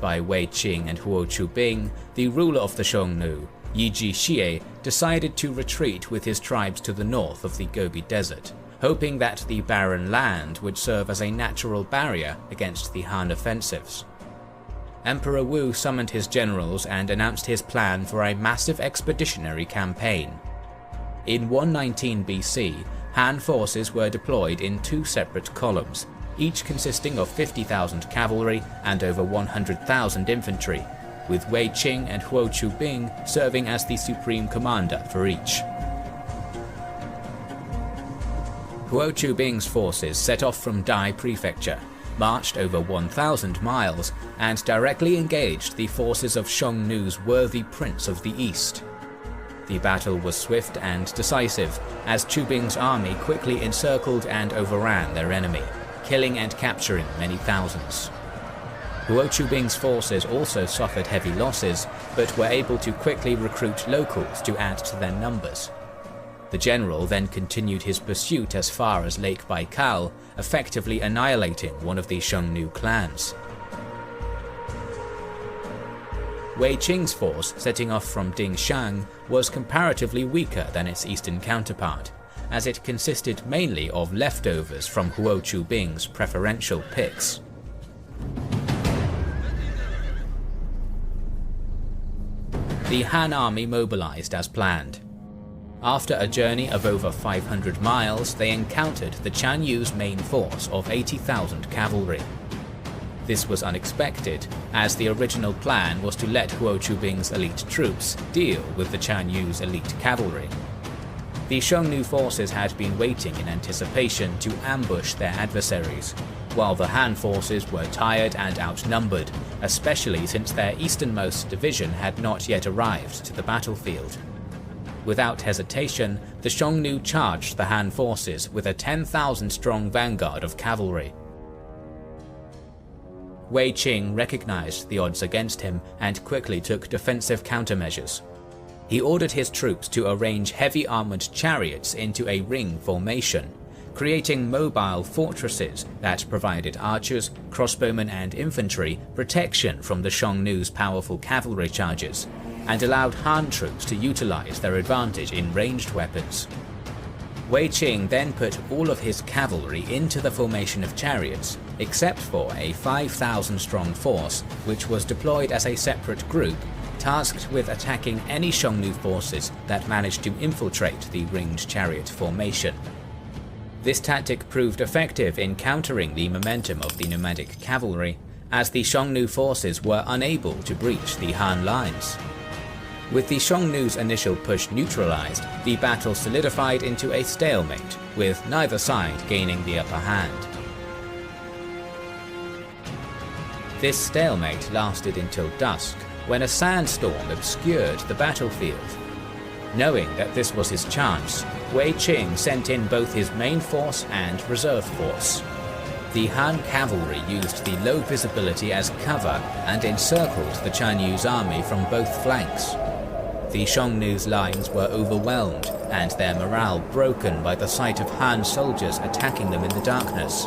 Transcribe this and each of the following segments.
by Wei Qing and Huo Qubing, the ruler of the Xiongnu, Yiji Xie, decided to retreat with his tribes to the north of the Gobi Desert, hoping that the barren land would serve as a natural barrier against the Han offensives. Emperor Wu summoned his generals and announced his plan for a massive expeditionary campaign. In 119 BC, Han forces were deployed in two separate columns, each consisting of 50,000 cavalry and over 100,000 infantry, with Wei Qing and Huo Qubing serving as the supreme commander for each. Huo Qubing's forces set off from Dai Prefecture, marched over 1,000 miles, and directly engaged the forces of Xiongnu's worthy prince of the east. The battle was swift and decisive, as Qubing's army quickly encircled and overran their enemy, killing and capturing many thousands. Huo Qubing's forces also suffered heavy losses, but were able to quickly recruit locals to add to their numbers. The general then continued his pursuit as far as Lake Baikal, effectively annihilating one of the Xiongnu clans. Wei Qing's force, setting off from Dingshan, was comparatively weaker than its eastern counterpart, as it consisted mainly of leftovers from Huo Qubing's preferential picks. The Han army mobilized as planned. After a journey of over 500 miles, they encountered the Chan Yu's main force of 80,000 cavalry. This was unexpected, as the original plan was to let Huo Qubing's elite troops deal with the Chan Yu's elite cavalry. The Xiongnu forces had been waiting in anticipation to ambush their adversaries, while the Han forces were tired and outnumbered, especially since their easternmost division had not yet arrived to the battlefield. Without hesitation, the Xiongnu charged the Han forces with a 10,000-strong vanguard of cavalry. Wei Qing recognized the odds against him and quickly took defensive countermeasures. He ordered his troops to arrange heavy armored chariots into a ring formation, creating mobile fortresses that provided archers, crossbowmen and infantry protection from the Xiongnu's powerful cavalry charges, and allowed Han troops to utilize their advantage in ranged weapons. Wei Qing then put all of his cavalry into the formation of chariots, except for a 5,000-strong force which was deployed as a separate group, tasked with attacking any Xiongnu forces that managed to infiltrate the ringed chariot formation. This tactic proved effective in countering the momentum of the nomadic cavalry, as the Xiongnu forces were unable to breach the Han lines. With the Xiongnu's initial push neutralized, the battle solidified into a stalemate, with neither side gaining the upper hand. This stalemate lasted until dusk, when a sandstorm obscured the battlefield. Knowing that this was his chance, Wei Qing sent in both his main force and reserve force. The Han cavalry used the low visibility as cover and encircled the Chan Yu's army from both flanks. The Xiongnu's lines were overwhelmed and their morale broken by the sight of Han soldiers attacking them in the darkness.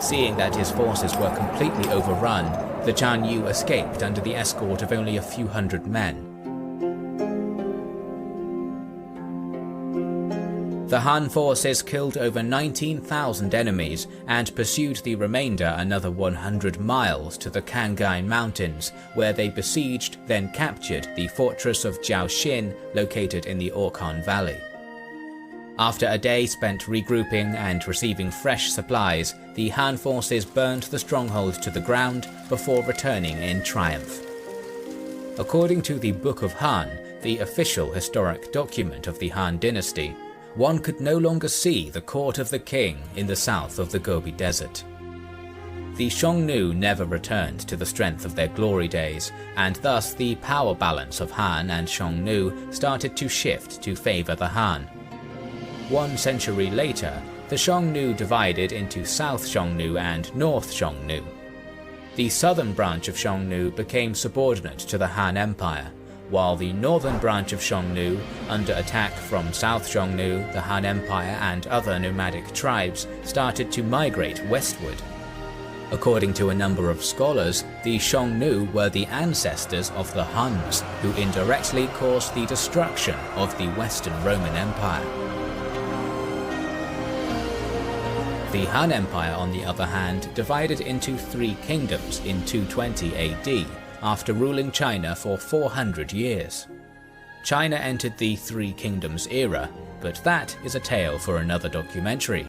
Seeing that his forces were completely overrun, the Chan Yu escaped under the escort of only a few hundred men. The Han forces killed over 19,000 enemies and pursued the remainder another 100 miles to the Kangai Mountains, where they besieged, then captured the fortress of Jiaoxin located in the Orkhon Valley. After a day spent regrouping and receiving fresh supplies, the Han forces burned the stronghold to the ground before returning in triumph. According to the Book of Han, the official historic document of the Han dynasty, one could no longer see the court of the king in the south of the Gobi Desert. The Xiongnu never returned to the strength of their glory days, and thus the power balance of Han and Xiongnu started to shift to favor the Han. 1 century later, the Xiongnu divided into South Xiongnu and North Xiongnu. The southern branch of Xiongnu became subordinate to the Han Empire, while the northern branch of Xiongnu, under attack from South Xiongnu, the Han Empire and other nomadic tribes, started to migrate westward. According to a number of scholars, the Xiongnu were the ancestors of the Huns, who indirectly caused the destruction of the Western Roman Empire. The Han Empire, on the other hand, divided into 3 kingdoms in 220 AD, after ruling China for 400 years. China entered the 3 kingdoms era, but that is a tale for another documentary.